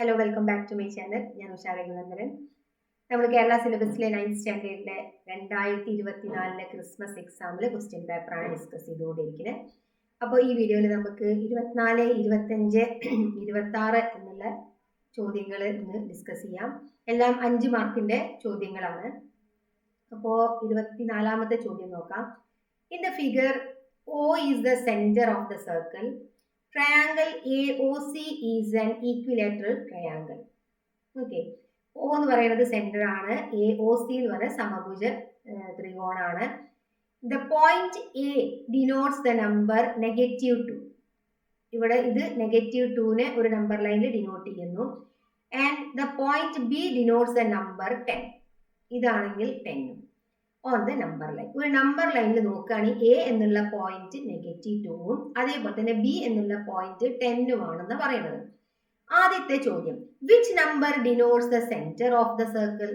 Hello, welcome back to my channel. ഞാൻ ഉഷാ രഘുനന്ദനൻ. നമ്മൾ കേരള സിലബസിലെ 9th സ്റ്റാൻഡേർഡിലെ 2024 ക്രിസ്മസ് എക്സാമിൽ ക്വസ്റ്റ്യൻ പേപ്പറാണ് ഡിസ്കസ് ചെയ്തുകൊണ്ടിരിക്കുന്നത്. അപ്പോൾ ഈ വീഡിയോയിൽ നമുക്ക് 24, 25, 26 എന്നുള്ള ചോദ്യങ്ങൾ ഇന്ന് ഡിസ്കസ് ചെയ്യാം. എല്ലാം 5 മാർക്കിന്റെ ചോദ്യങ്ങളാണ്. അപ്പോൾ 24ാമത്തെ ചോദ്യം നോക്കാം. In the figure O is the center of the circle. Triangle AOC is an equilateral triangle. Okay. O എന്ന് പറയുന്നത് സെന്റർ ആണ്, AOC എന്ന് പറയുന്നത് സമഭുജ ത്രികോണാണ്. The point A denotes the number -2. ഇവിടെ ഇത് -2നെ ഒരു നമ്പർ ലൈനിൽ ഡിനോട്ട് ചെയ്യുന്നു. And the point B denotes the number 10. ഇതാണെങ്കിൽ 10 ഓൺ ദ നമ്പർ ലൈൻ. ഒരു നമ്പർ ലൈനിൽ നോക്കുകയാണെങ്കിൽ A എന്നുള്ള പോയിന്റ് -2ഉം അതേപോലെ തന്നെ B എന്നുള്ള പോയിന്റ് 10ഉം ആണെന്ന് പറയുന്നത്. ആദ്യത്തെ ചോദ്യം, which number denotes the centre of the circle?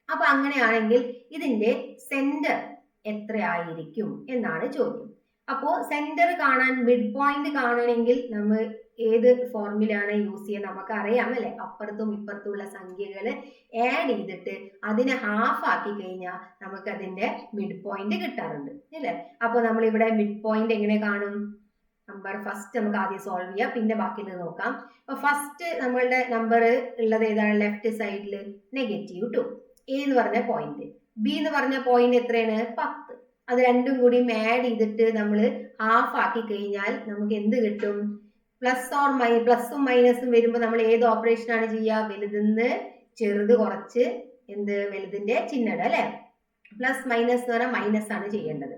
അപ്പൊ അങ്ങനെയാണെങ്കിൽ ഇതിന്റെ സെന്റർ എത്രയായിരിക്കും എന്നാണ് ചോദ്യം. അപ്പോ സെന്റർ കാണാൻ, മിഡ് പോയിന്റ് കാണണമെങ്കിൽ നമ്മൾ ഏത് ഫോർമുലയാണ് യൂസ് ചെയ്യുക? നമുക്ക് അറിയാം അല്ലെ, അപ്പുറത്തും ഇപ്പുറത്തുമുള്ള സംഖ്യകൾ ആഡ് ചെയ്തിട്ട് അതിനെ ഹാഫ് ആക്കി കഴിഞ്ഞാൽ നമുക്ക് അതിന്റെ മിഡ് പോയിന്റ് കിട്ടാറുണ്ട് അല്ലെ. അപ്പൊ നമ്മൾ ഇവിടെ മിഡ് പോയിന്റ് എങ്ങനെ കാണും? നമ്പർ ഫസ്റ്റ് നമുക്ക് ആദ്യം സോൾവ് ചെയ്യാം, പിന്നെ ബാക്കിയുള്ളത് നോക്കാം. അപ്പൊ ഫസ്റ്റ് നമ്മളുടെ നമ്പർ ഉള്ളത് ഏതാണ്? ലെഫ്റ്റ് സൈഡിൽ -2. A എന്ന് പറഞ്ഞ പോയിന്റ്, B എന്ന് പറഞ്ഞ പോയിന്റ് എത്രയാണ്? 10. അത് രണ്ടും കൂടി ആഡ് ചെയ്തിട്ട് നമ്മൾ ഹാഫ് ആക്കി കഴിഞ്ഞാൽ നമുക്ക് എന്ത് കിട്ടും? പ്ലസും മൈനസും വരുമ്പോൾ നമ്മൾ ഏത് ഓപ്പറേഷൻ ആണ് ചെയ്യുക? വലുതിന്ന് ചെറുത് കുറച്ച് വലുതിന്റെ ചിഹ്നം അല്ലെ. പ്ലസ് മൈനസ് എന്ന് പറഞ്ഞാൽ മൈനസ് ആണ് ചെയ്യേണ്ടത്.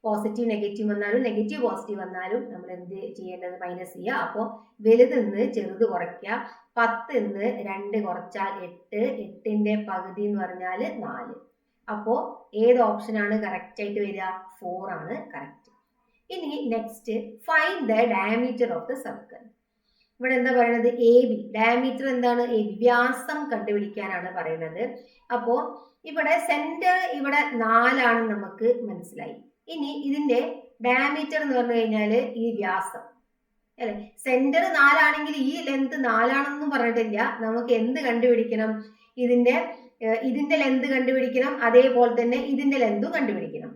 പോസിറ്റീവ് നെഗറ്റീവ് വന്നാലും നെഗറ്റീവ് പോസിറ്റീവ് വന്നാലും നമ്മൾ എന്ത് ചെയ്യേണ്ടത്? മൈനസ് ചെയ്യുക. അപ്പോൾ വലുതിന്ന് ചെറുത് കുറയ്ക്കുക. 10ന്ന് 2 കുറച്ചാൽ 8, 8ന്റെ പകുതി എന്ന് പറഞ്ഞാൽ 4. അപ്പോ ഏത് ഓപ്ഷൻ ആണ് കറക്റ്റ് ആയിട്ട് വരിക? 4 ആണ് കറക്റ്റ്. ഇനി next, find the diameter of the circle. ഇവിടെ എന്താ പറയുന്നത്? AB. ഡയമീറ്റർ എന്താണ്? AB, വ്യാസം കണ്ടുപിടിക്കാനാണ് പറയുന്നത്. അപ്പോ ഇവിടെ സെന്റർ ഇവിടെ 4 ആണ് നമുക്ക് മനസ്സിലായി. ഇനി ഇതിന്റെ ഡയമീറ്റർ എന്ന് പറഞ്ഞു കഴിഞ്ഞാൽ ഈ വ്യാസം അല്ലെ. സെന്റർ 4 ആണെങ്കിൽ ഈ ലെന്ത് 4 ആണെന്നും പറഞ്ഞിട്ടില്ല. നമുക്ക് എന്ത് കണ്ടുപിടിക്കണം? ഇതിന്റെ ലെന്ത് കണ്ടുപിടിക്കണം, അതേപോലെ തന്നെ ഇതിന്റെ ലെന്തും കണ്ടുപിടിക്കണം.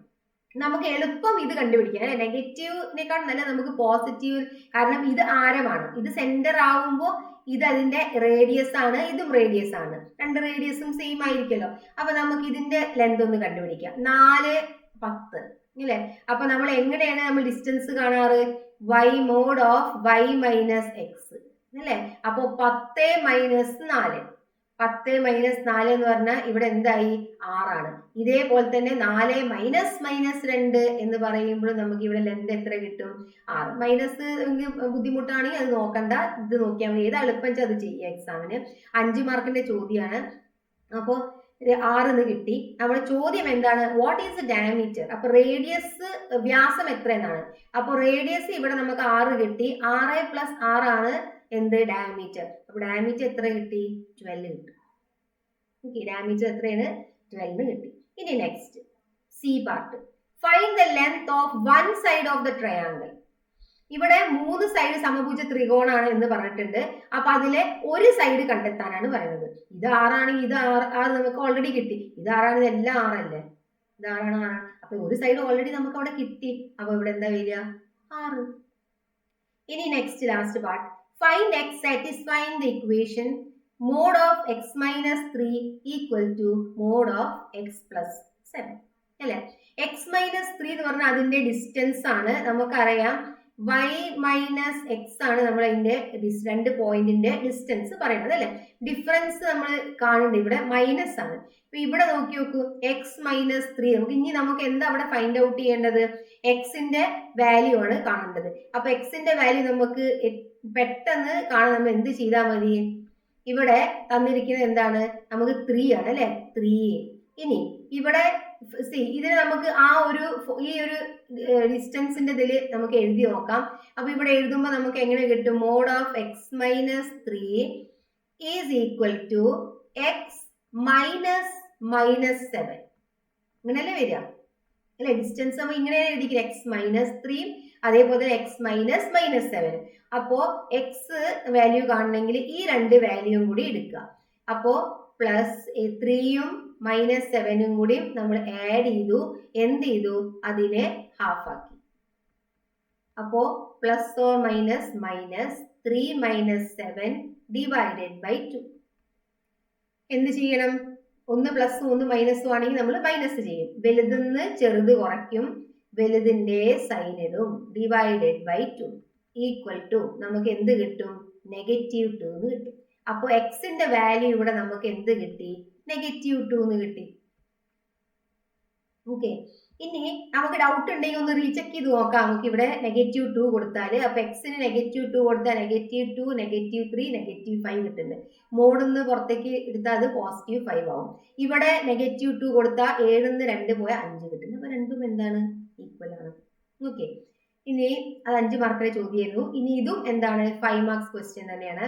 നമുക്ക് എളുപ്പം ഇത് കണ്ടുപിടിക്കാം അല്ലെ. നെഗറ്റീവിനേക്കാൾ നല്ല നമുക്ക് പോസിറ്റീവ്, കാരണം ഇത് ആരമാണ്. ഇത് സെന്റർ ആവുമ്പോൾ ഇത് അതിന്റെ റേഡിയസ് ആണ്, ഇതും റേഡിയസ് ആണ്. രണ്ട് റേഡിയസും സെയിം ആയിരിക്കുമല്ലോ. അപ്പൊ നമുക്ക് ഇതിന്റെ ലെന്ത് ഒന്ന് കണ്ടുപിടിക്കാം. 4, 10 അല്ലെ. അപ്പൊ നമ്മൾ എങ്ങനെയാണ് നമ്മൾ ഡിസ്റ്റൻസ് കാണാറ്? y mod of y minus x അല്ലെ. അപ്പൊ 10 - 4. 10 - 4 എന്ന് പറഞ്ഞാൽ ഇവിടെ എന്തായി? 6 ആണ്. ഇതേപോലെ തന്നെ 4 - -2 എന്ന് പറയുമ്പോൾ നമുക്ക് ഇവിടെ ലെന്ത് എത്ര കിട്ടും? 6. മൈനസ് ബുദ്ധിമുട്ടാണെങ്കിൽ അത് നോക്കണ്ട, ഇത് നോക്കിയാൽ മതി. ഏത് എളുപ്പം അത് ചെയ്യുക. എക്സാമിന് 5 മാർക്കിന്റെ ചോദ്യമാണ്. അപ്പോൾ 6 കിട്ടി. നമ്മുടെ ചോദ്യം എന്താണ്? What is diameter? അപ്പൊ റേഡിയസ്, വ്യാസം എത്ര എന്നാണ്. അപ്പൊ റേഡിയസ് ഇവിടെ നമുക്ക് 6 കിട്ടി. 6 + 6 ആണ് എന്ത്? ഡയമീറ്റർ. അപ്പൊ ഡയമീറ്റർ എത്ര കിട്ടി? 12 കിട്ടി. ഓക്കെ, ഡയമീറ്റർ എത്രയാണ്? 12 കിട്ടി. ഇനി next C part, find the length of one side of the triangle. ഇവിടെ 3 സൈഡ് സമഭുജ ത്രികോണാണ് എന്ന് പറഞ്ഞിട്ടുണ്ട്. അപ്പൊ അതിലെ ഒരു സൈഡ് കണ്ടെത്താനാണ് പറയുന്നത്. ഇത് 6 ആണെങ്കിൽ ഇത് 6 നമുക്ക് ഓൾറെഡി കിട്ടി. ഇത് 6 ആണ്, ഇതെല്ലാം 6 അല്ലേ. ഇത് 6 ആണ്. അപ്പൊ ഒരു സൈഡ് ഓൾറെഡി നമുക്ക് അവിടെ കിട്ടി. അപ്പൊ ഇവിടെ എന്താ വരിക? 6. ഇനി next last part, find x satisfying the equation mod of x minus 3 equal to mod of x plus 7 അല്ലെ. x minus 3 എന്ന് പറഞ്ഞാൽ അതിന്റെ ഡിസ്റ്റൻസ് ആണ്. നമുക്കറിയാം y minus x ആണ് നമ്മൾ അതിന്റെ രണ്ട് പോയിന്റിന്റെ ഡിസ്റ്റൻസ് പറയുന്നത് അല്ലെ. ഡിഫറൻസ് നമ്മൾ കാണുന്നുണ്ട്, ഇവിടെ മൈനസ് ആണ്. അപ്പൊ ഇവിടെ നോക്കി നോക്കൂ, x minus 3. നമുക്ക് എന്താ അവിടെ ഫൈൻഡ് ഔട്ട് ചെയ്യേണ്ടത്? എക്സിന്റെ വാല്യൂ ആണ് കാണേണ്ടത്. അപ്പൊ എക്സിന്റെ വാല്യൂ നമുക്ക് പെട്ടെന്ന് കാണാൻ നമ്മൾ എന്ത് ചെയ്താൽ മതി? ഇവിടെ തന്നിരിക്കുന്നത് എന്താണ്? നമുക്ക് 3 ആണ് അല്ലെ. 3. ഇനി ഇവിടെ ഇതിന് നമുക്ക് ഈ ഒരു ഡിസ്റ്റൻസിന്റെ ഇതിൽ നമുക്ക് എഴുതി നോക്കാം. അപ്പൊ ഇവിടെ എഴുതുമ്പോൾ നമുക്ക് എങ്ങനെ കിട്ടും? mod of x minus 3 is equal to x minus -7. അങ്ങനെയല്ലേ വരിക അല്ലെ. ഡിസ്റ്റൻസ് നമ്മൾ ഇങ്ങനെ എഴുതിക്കുക, x - 3 അതേപോലെ x - -7. അപ്പോൾ എക്സ് വാല്യൂ കാണണമെങ്കിൽ ഈ രണ്ട് വാല്യൂയും കൂടി എടുക്കുക. അപ്പോൾ പ്ലസ് 3യും -7ഉം കൂടി നമ്മൾ ആഡ് ചെയ്തു. എന്ത് ചെയ്തു? അതിനെ ഹാഫ് ആക്കി. അപ്പോ plus or minus minus 3 - 7 divided by 2. എന്ത് ചെയ്യണം? ഒന്ന് പ്ലസും ഒന്ന് മൈനസും ആണെങ്കിൽ നമ്മൾ മൈനസ് ചെയ്യും. വലുതിന്ന് ചെറുത് കുറയ്ക്കും, വലുതിന്റെ സൈൻ ഇടും. ഡിവൈഡഡ് ബൈ 2 ഈക്വൽ ടു നമുക്ക് എന്ത് കിട്ടും? -2 എന്ന് കിട്ടും. അപ്പോൾ എക്സിന്റെ വാല്യൂ ഇവിടെ നമുക്ക് എന്ത് കിട്ടി? -2 എന്ന് കിട്ടി. ഓക്കെ, ഇനി നമുക്ക് ഡൗട്ട് ഉണ്ടെങ്കിൽ ഒന്ന് റീചെക്ക് ചെയ്ത് നോക്കാം. നമുക്ക് ഇവിടെ -2 കൊടുത്താൽ, അപ്പൊ എക്സിന് -2 കൊടുത്താൽ -2, -3, -5 കിട്ടുന്നുണ്ട്. മോഡിന്ന് പുറത്തേക്ക് എടുത്താൽ അത് +5 ആവും. ഇവിടെ -2 കൊടുത്താൽ 7ന്ന് 2 പോയാൽ 5 കിട്ടുന്നു. അപ്പൊ രണ്ടും എന്താണ്? ഈക്വൽ ആണ്. ഓക്കെ, ഇനി അത് 5 മാർക്കിലെ ചോദ്യമായിരുന്നു. ഇനി ഇതും എന്താണ്? 5 മാർക്സ് ക്വസ്റ്റ്യൻ തന്നെയാണ്.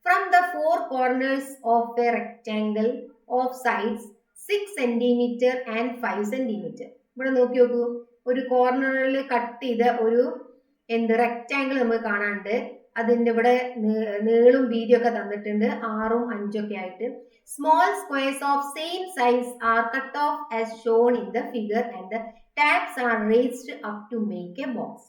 From the 4 corners of A rectangle of sides 6 cm and 5 cm. ഇവിടെ നോക്കി നോക്കൂ, ഒരു കോർണറിൽ കട്ട് ചെയ്ത ഒരു റെക്ടാംഗിൾ നമുക്ക് കാണാനുണ്ട്. അതിന്റെ ഇവിടെ നീളും വീതിയും ഒക്കെ തന്നിട്ടുണ്ട്, 6ഉം 5ഉം ഒക്കെ ആയിട്ട്. Small squares of same size are cut off as shown in the figure and the taps are raised up to make a box.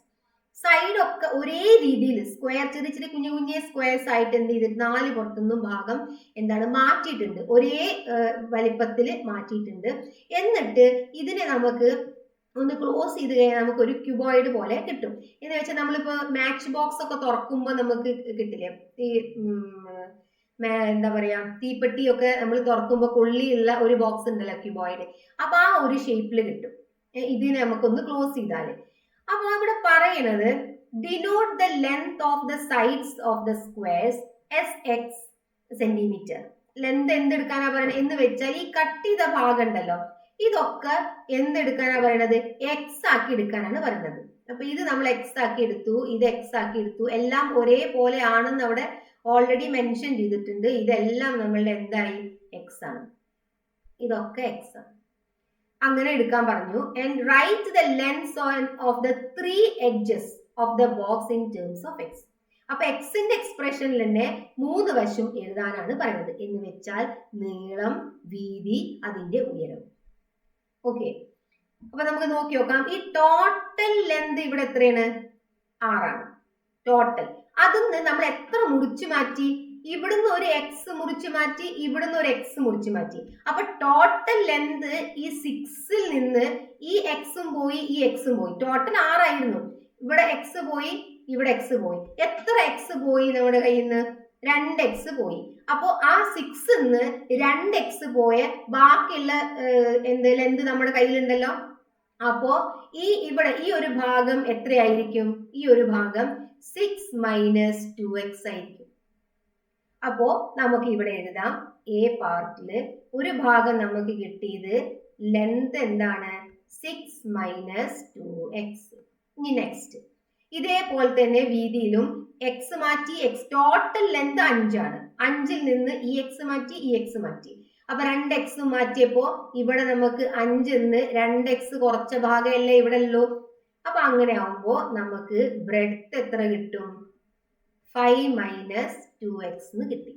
സൈഡൊക്കെ ഒരേ രീതിയിൽ സ്ക്വയർ, ചെറിയ ചെറിയ കുഞ്ഞു കുഞ്ഞു സ്ക്വയർസ് ആയിട്ട് എന്ത് ചെയ്തിട്ട് 4 പുറത്തുനിന്നും ഭാഗം എന്താണ് മാറ്റിയിട്ടുണ്ട്, ഒരേ വലിപ്പത്തിൽ മാറ്റിയിട്ടുണ്ട്. എന്നിട്ട് ഇതിനെ നമുക്ക് ഒന്ന് ക്ലോസ് ചെയ്ത് കഴിഞ്ഞാൽ നമുക്ക് ഒരു ക്യൂബോയിഡ് പോലെ കിട്ടും. എന്ന് വെച്ചാൽ നമ്മളിപ്പോ മാച്ച് ബോക്സ് ഒക്കെ തുറക്കുമ്പോൾ നമുക്ക് കിട്ടില്ലേ, ഈ എന്താ പറയാ, തീപ്പെട്ടിയൊക്കെ നമ്മൾ തുറക്കുമ്പോൾ കൊള്ളിയുള്ള ഒരു ബോക്സ് ഉണ്ടല്ലോ, ക്യൂബോയിഡ്. അപ്പൊ ആ ഒരു ഷേപ്പിൽ കിട്ടും ഇതിനെ നമുക്കൊന്ന് ക്ലോസ് ചെയ്താല്. അപ്പൊ ഇവിടെ പറയണത് denote the length of the sides of the squares SX centimetre. Length എന്തെടുക്കാനാ പറയണത് എന്ന് വെച്ചാൽ ഈ കട്ട് ചെയ്ത ഭാഗം ഉണ്ടല്ലോ, ഇതൊക്കെ എന്തെടുക്കാനാ പറയണത്? എക്സ് ആക്കി എടുക്കാനാണ് പറയുന്നത്. അപ്പൊ ഇത് നമ്മൾ എക്സ് ആക്കി എടുത്തു, ഇത് എക്സ് ആക്കി എടുത്തു. എല്ലാം ഒരേപോലെ ആണെന്ന് അവിടെ ഓൾറെഡി മെൻഷൻ ചെയ്തിട്ടുണ്ട്. ഇതെല്ലാം നമ്മളുടെ എന്തായി? എക്സ് ആണ്. ഇതൊക്കെ എക്സ് ആണ്. അങ്ങനെ എടുക്കാൻ പറഞ്ഞു. And write the length of the 3 edges of the box in terms of X. അപ്പൊ എക്സിന്റെ എക്സ്പ്രഷനിൽ തന്നെ 3 വശം എഴുതാനാണ് പറയുന്നത്. എന്ന് വെച്ചാൽ നീളം, വീതി, അതിന്റെ ഉയരം. ഓക്കെ, അപ്പൊ നമുക്ക് നോക്കി നോക്കാം. ഈ ടോട്ടൽ ലെന്ത് ഇവിടെ എത്രയാണ്? 6ആണ് ടോട്ടൽ. അതിന്ന് നമ്മൾ എത്ര മുറിച്ചു മാറ്റി? ഇവിടുന്ന് ഒരു എക്സ് മുറിച്ചു മാറ്റി, ഇവിടുന്ന് ഒരു എക്സ് മുറിച്ചു മാറ്റി. അപ്പൊ ടോട്ടൽ ലെന്ത് ഈ 6ൽ നിന്ന് ഈ എക്സും പോയി, ഈ എക്സും പോയി. ടോട്ടൽ 6 ആയിരുന്നു. ഇവിടെ എക്സ് പോയി, ഇവിടെ എക്സ് പോയി. എത്ര എക്സ് പോയി നമ്മുടെ കയ്യിൽ നിന്ന്? 2x പോയി. അപ്പോ ആ 6ന്ന് 2x പോയ ബാക്കിയുള്ള ലെന്ത് നമ്മുടെ കയ്യിലുണ്ടല്ലോ. അപ്പോ ഇവിടെ ഈ ഒരു ഭാഗം എത്രയായിരിക്കും? ഈ ഒരു ഭാഗം 6 - 2x ആയിരിക്കും. അപ്പോ നമുക്ക് ഇവിടെ എഴുതാം, എ പാർട്ടില് ഒരു ഭാഗം നമുക്ക് കിട്ടിയത് ലെന്ത് എന്താണ്? 6 - 2x. ഇനി നെക്സ്റ്റ് ഇതേപോലെ തന്നെ വീതിയിലും എക്സ് മാറ്റി, എക്സ് ടോട്ടൽ ലെന്ത് 5ആണ്. 5ൽ നിന്ന് ഈ എക്സ് മാറ്റി, ഈ എക്സ് മാറ്റി. അപ്പൊ 2x മാറ്റിയപ്പോ ഇവിടെ നമുക്ക് 5ന്ന് 2x കുറച്ച ഭാഗമല്ലേ ഇവിടെ ഉള്ളൂ. അപ്പൊ അങ്ങനെ ആവുമ്പോ നമുക്ക് ബ്രെഡ്ത്ത് എത്ര കിട്ടും? 5 - 2x എന്ന് കിട്ടി.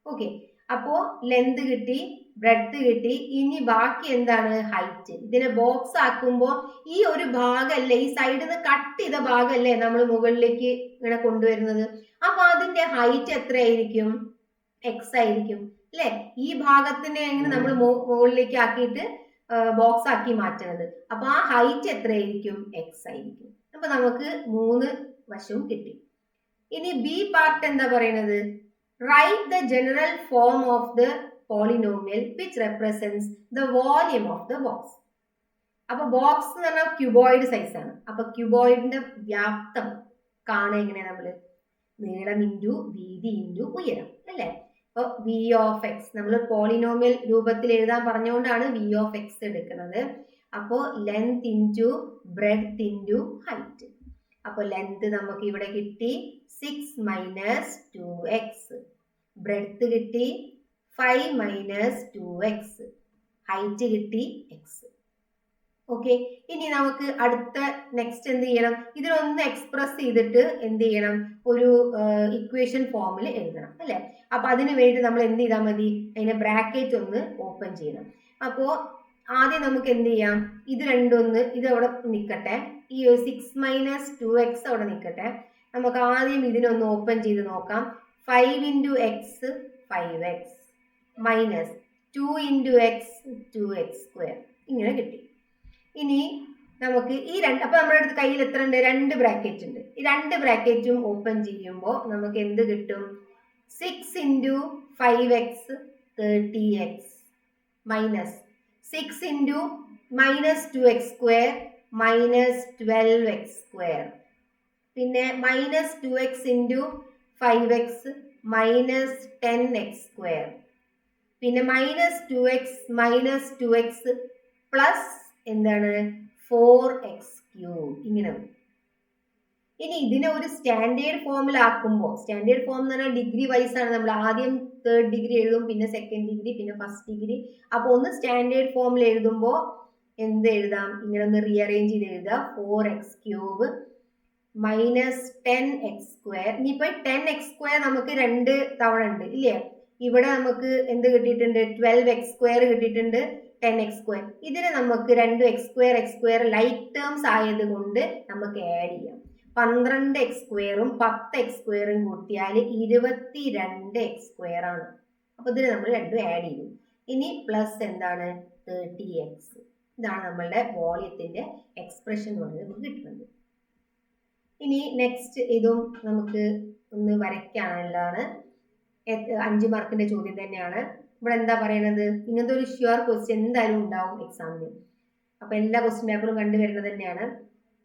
ഓക്കെ, അപ്പോ ലെന്ത് കിട്ടി, ബ്രെഡ്ത്ത് കിട്ടി. ഇനി ബാക്കി എന്താണ്? ഹൈറ്റ്. ഇതിനെ ബോക്സ് ആക്കുമ്പോ ഈ ഒരു ഭാഗമല്ലേ, ഈ സൈഡിൽ നിന്ന് കട്ട് ചെയ്ത ഭാഗമല്ലേ നമ്മൾ മുകളിലേക്ക് ഇങ്ങനെ കൊണ്ടുവരുന്നത്. അപ്പൊ അതിന്റെ ഹൈറ്റ് എത്രയായിരിക്കും? എക്സ് ആയിരിക്കും അല്ലെ? ഈ ഭാഗത്തിനെ എങ്ങനെ നമ്മൾ മുകളിലേക്ക് ആക്കിയിട്ട് ബോക്സ് ആക്കി മാറ്റുന്നത്. അപ്പൊ ആ ഹൈറ്റ് എത്രയായിരിക്കും? എക്സ് ആയിരിക്കും. അപ്പൊ നമുക്ക് 3 വശവും കിട്ടി. ഇനി ബി പാർട്ട് എന്താ പറയുന്നത്? Write the general form of the polynomial which represents the volume of the box. അപ്പൊ ബോക്സ് എന്ന് പറഞ്ഞാൽ ക്യൂബോയിഡ് സൈസ് ആണ്. അപ്പൊ ക്യൂബോയിഡിന്റെ വ്യാപ്തം കാണുക എങ്ങനെയാ? നമ്മള് നീളം ഇൻറ്റു വീതി ഇൻറ്റു ഉയരം അല്ലേ? അപ്പൊ വി ഓഫ് എക്സ് നമ്മൾ പോളിനോമിയൽ രൂപത്തിൽ എഴുതാൻ പറഞ്ഞുകൊണ്ടാണ് വി ഓഫ് എക്സ് എടുക്കുന്നത്. അപ്പോ length into breadth into height. അപ്പൊ ലെങ്ത് നമുക്ക് ഇവിടെ കിട്ടി 6 - 2x. ബ്രെഡ്ത്ത് കിട്ടി 5 - 2x. ഹൈറ്റ് കിട്ടി x. ഓക്കെ, ഇനി നമുക്ക് അടുത്ത നെക്സ്റ്റ് എന്ത് ചെയ്യണം, ഇതിനൊന്ന് എക്സ്പ്രസ് ചെയ്തിട്ട് എന്ത് ചെയ്യണം, ഒരു ഇക്വേഷൻ ഫോമിൽ എഴുതണം അല്ലെ. അപ്പൊ അതിന് വേണ്ടി നമ്മൾ എന്ത് ചെയ്താൽ മതി, അതിന്റെ ബ്രാക്കറ്റ് ഒന്ന് ഓപ്പൺ ചെയ്യണം. അപ്പോ ആദ്യം നമുക്ക് എന്ത് ചെയ്യാം, ഇത് രണ്ടൊന്ന് ഇത് അവിടെ നിൽക്കട്ടെ, ഈ 6 - 2x അവിടെ നിൽക്കട്ടെ. നമുക്ക് ആദ്യം ഇതിനൊന്ന് ഓപ്പൺ ചെയ്ത് നോക്കാം. 5 × x 5x minus 2 × x 2x², ഇങ്ങനെ കിട്ടി. ഇനി നമുക്ക് ഈ അപ്പൊ നമ്മുടെ അടുത്ത് കയ്യിൽ എത്ര ഉണ്ട്, 2 ബ്രാക്കറ്റ് ഉണ്ട്. ഈ 2 ബ്രാക്കറ്റും ഓപ്പൺ ചെയ്യുമ്പോൾ നമുക്ക് എന്ത് കിട്ടും, 6 × 5x 30x minus 6 × -2x² minus 12x², പിന്നെ minus 2x × 5x minus 10x², പിന്നെ minus 2x minus 2x plus എന്താണ് 4x³ ഇങ്ങനെ. ഇനി ഇതിനെ ഒരു സ്റ്റാൻഡേർഡ് ഫോമിലാക്കുമ്പോൾ, സ്റ്റാൻഡേർഡ് ഫോം എന്ന് പറഞ്ഞാൽ ഡിഗ്രി വൈസ് ആണ്. നമ്മൾ ആദ്യം 3rd ഡിഗ്രി എഴുതും, പിന്നെ 2nd ഡിഗ്രി, പിന്നെ 1st ഡിഗ്രി. അപ്പോൾ ഒന്ന് സ്റ്റാൻഡേർഡ് ഫോമിൽ എഴുതുമ്പോൾ എന്ത് എഴുതാം, ഇങ്ങനെ ഒന്ന് റീഅറേഞ്ച് ചെയ്ത് എഴുതാം. 4x³ minus 10x². ഇനിയിപ്പോൾ 10x² നമുക്ക് 2 തവണ ഉണ്ട് ഇല്ലേ. ഇവിടെ നമുക്ക് എന്ത് കിട്ടിയിട്ടുണ്ട്, 12x² കിട്ടിയിട്ടുണ്ട്, 10x². ഇതിനെ നമുക്ക് 2x², ലൈക്ക് ടേംസ് ആയതുകൊണ്ട് നമുക്ക് ആഡ് ചെയ്യാം. 12x² 10x² കൂട്ടിയാൽ 22x² ആണ്. അപ്പൊ ഇതിന് നമ്മൾ രണ്ടും ആഡ് ചെയ്തു. ഇനി പ്ലസ് എന്താണ് 30x. ഇതാണ് നമ്മളുടെ വോളിയത്തിന്റെ എക്സ്പ്രഷൻ എന്ന് പറയുന്നത് നമുക്ക് കിട്ടുന്നത്. ഇനി നെക്സ്റ്റ് ഇതും നമുക്ക് ഒന്ന് വരയ്ക്കാനുള്ളതാണ്. 5 മാർക്കിന്റെ ചോദ്യം തന്നെയാണ്. ഇവിടെ എന്താ പറയുന്നത്, ഇങ്ങനത്തെ ഒരു ഷ്യൂർ ക്വസ്റ്റ്യൻ എന്തായാലും ഉണ്ടാവും എക്സാമിന്. അപ്പൊ എല്ലാ ക്വസ്റ്റ്യൻ പേപ്പറും കണ്ടുവരുന്നത് തന്നെയാണ്.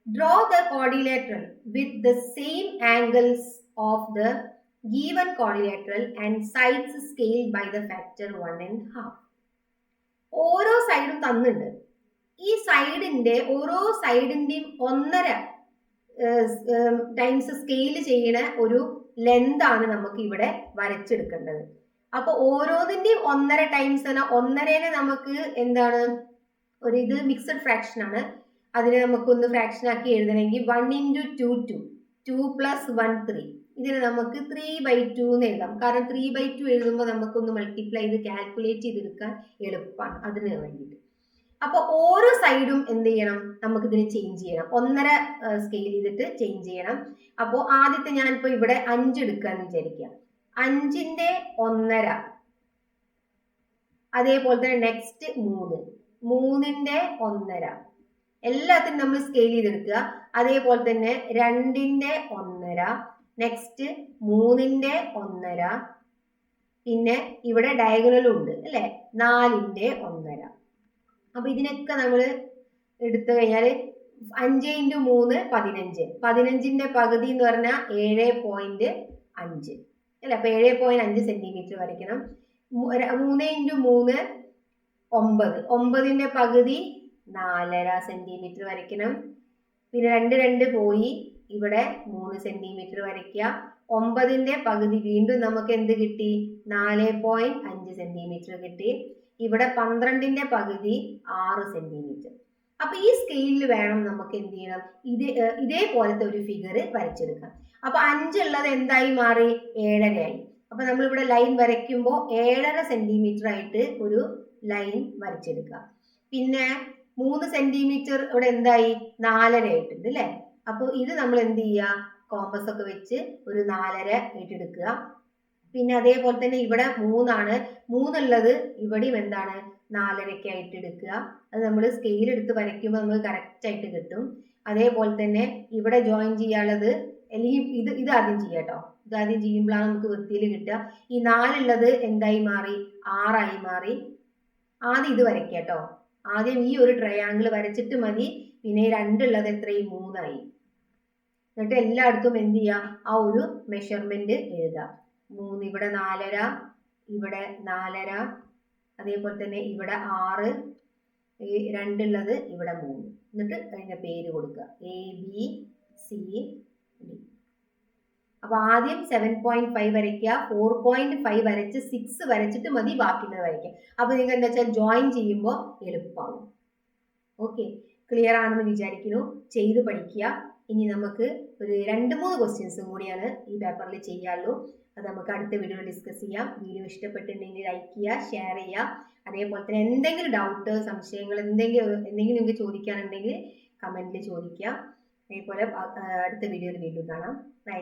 Draw the quadrilateral with the same angles of the given quadrilateral and sides scaled by the factor 1.5. ഓരോ സൈഡും തന്നിട്ടുണ്ട്. ഈ സൈഡിന്റെ ഓരോ സൈഡിന്റെയും 1.5 ടൈംസ് സ്കെയിൽ ചെയ്യുന്ന ഒരു ലെന്ത് ആണ് നമുക്ക് ഇവിടെ വരച്ചെടുക്കേണ്ടത്. അപ്പൊ ഓരോന്നിന്റെയും 1.5 ടൈംസ് തന്നെ, 1.5 നമുക്ക് എന്താണ് ഒരു ഇത് മിക്സഡ് ഫ്രാക്ഷൻ ആണ്. അതിനെ നമുക്കൊന്ന് ഫ്രാക്ഷൻ ആക്കി എഴുതണമെങ്കിൽ 1 × 2 2, 2 + 1 3. ഇതിനെ നമുക്ക് 3/2 എന്ന് എഴുതാം. കാരണം 3/2 എഴുതുമ്പോൾ നമുക്കൊന്ന് മൾട്ടിപ്ലൈ ചെയ്ത് കാൽക്കുലേറ്റ് ചെയ്തെടുക്കാൻ എളുപ്പമാണ് അതിന് വേണ്ടിയിട്ട്. അപ്പൊ ഓരോ സൈഡും എന്ത് ചെയ്യണം, നമുക്ക് ഇതിന് ചേഞ്ച് ചെയ്യണം. 1.5 സ്കെയിൽ ചെയ്തിട്ട് ചേഞ്ച് ചെയ്യണം. അപ്പോൾ ആദ്യത്തെ ഞാനിപ്പോ ഇവിടെ 5 എടുക്കാന്ന് വിചാരിക്കാം. 5ന്റെ 1.5, അതേപോലെ തന്നെ നെക്സ്റ്റ് 3, 3ന്റെ 1.5, എല്ലാത്തിനും നമ്മൾ സ്കെയിൽ ചെയ്തെടുക്കുക. അതേപോലെ തന്നെ 2ന്റെ 1.5, നെക്സ്റ്റ് 3ന്റെ 1.5, പിന്നെ ഇവിടെ ഡയഗണലും ഉണ്ട് അല്ലെ, 4ന്റെ 1.5. അപ്പൊ ഇതിനൊക്കെ നമ്മൾ എടുത്തു കഴിഞ്ഞാൽ 5 × 3 15, 15ന്റെ പകുതി എന്ന് പറഞ്ഞാൽ 7.5 അല്ലെ. അപ്പൊ 7.5 സെന്റിമീറ്റർ വരയ്ക്കണം. 3 × 3 9, 9ന്റെ പകുതി 4.5 സെന്റിമീറ്റർ വരയ്ക്കണം. പിന്നെ 2 പോയി, ഇവിടെ 3 സെന്റിമീറ്റർ വരയ്ക്കുക. 9ന്റെ പകുതി വീണ്ടും നമുക്ക് എന്ത് കിട്ടി, 4.5 സെന്റിമീറ്റർ കിട്ടി. ഇവിടെ 12ന്റെ പകുതി 6 സെന്റിമീറ്റർ. അപ്പൊ ഈ സ്കെയിലിൽ വേണം നമുക്ക് എന്ത് ചെയ്യണം, ഇതേപോലത്തെ ഒരു ഫിഗർ വരച്ചെടുക്കാം. അപ്പൊ 5 ഉള്ളത് എന്തായി മാറി, 7.5 ആയി. അപ്പൊ നമ്മൾ ഇവിടെ ലൈൻ വരയ്ക്കുമ്പോൾ 7.5 സെന്റിമീറ്റർ ആയിട്ട് ഒരു ലൈൻ വരച്ചെടുക്കുക. പിന്നെ 3 സെന്റിമീറ്റർ ഇവിടെ എന്തായി, 4.5 ആയിട്ടുണ്ട് അല്ലെ. അപ്പൊ ഇത് നമ്മൾ എന്ത് ചെയ്യുക, കോമ്പസ് ഒക്കെ വെച്ച് ഒരു 4.5 ആയിട്ടെടുക്കുക. പിന്നെ അതേപോലെ തന്നെ ഇവിടെ 3 ആണ്, 3 ഉള്ളത് ഇവിടെയും എന്താണ് 4.5 ആയിട്ട് എടുക്കുക. അത് നമ്മൾ സ്കെയിൽ എടുത്ത് വരയ്ക്കുമ്പോൾ നമുക്ക് കറക്റ്റ് ആയിട്ട് കിട്ടും. അതേപോലെ തന്നെ ഇവിടെ ജോയിൻ ചെയ്യാനുള്ളത്, അല്ലെങ്കിൽ ഇത് ആദ്യം ചെയ്യാം കേട്ടോ. ഇത് ആദ്യം ചെയ്യുമ്പോഴാണ് നമുക്ക് വൃത്തിയിൽ കിട്ടുക. ഈ 4 ഉള്ളത് എന്തായി മാറി, 6 ആയി മാറി. ആദ്യം ഇത് വരയ്ക്കുക കേട്ടോ. ആദ്യം ഈ ഒരു ട്രയാങ്കിൾ വരച്ചിട്ട് മതി. പിന്നെ 2 ഉള്ളത് എത്രയും 3 ആയി. എന്നിട്ട് എല്ലായിടത്തും എന്ത് ചെയ്യുക, ആ ഒരു മെഷർമെന്റ് എഴുതുക. 3 ഇവിടെ 4.5, ഇവിടെ 4.5, അതേപോലെ തന്നെ ഇവിടെ 6, 2 ഉള്ളത് ഇവിടെ 3. എന്നിട്ട് അതിന്റെ പേര് കൊടുക്കുക ABCD. അപ്പൊ ആദ്യം 7.5 വരയ്ക്കുക, 4.5 വരച്ച് 6 വരച്ചിട്ട് മതി ബാക്കിയുള്ളത് വരയ്ക്കുക. അപ്പൊ നിങ്ങൾക്ക് എന്താ വെച്ചാൽ ജോയിൻ ചെയ്യുമ്പോൾ എളുപ്പമാവും. ഓക്കെ, ക്ലിയർ ആണെന്ന് വിചാരിക്കുന്നു. ചെയ്ത് പഠിക്കുക. ഇനി നമുക്ക് ഒരു 2-3 ക്വസ്റ്റ്യൻസും കൂടിയാണ് ഈ പേപ്പറിൽ ചെയ്യാനുള്ളൂ. അത് നമുക്ക് അടുത്ത വീഡിയോയിൽ ഡിസ്കസ് ചെയ്യാം. വീഡിയോ ഇഷ്ടപ്പെട്ടിട്ടുണ്ടെങ്കിൽ ലൈക്ക് ചെയ്യുക, ഷെയർ ചെയ്യുക. അതേപോലെ തന്നെ എന്തെങ്കിലും ഡൗട്ട്, സംശയങ്ങൾ എന്തെങ്കിലും നിങ്ങൾക്ക് ചോദിക്കാനുണ്ടെങ്കിൽ കമന്റിൽ ചോദിക്കുക. അതേപോലെ അടുത്ത വീഡിയോയിൽ വീണ്ടും കാണാം. ബൈ.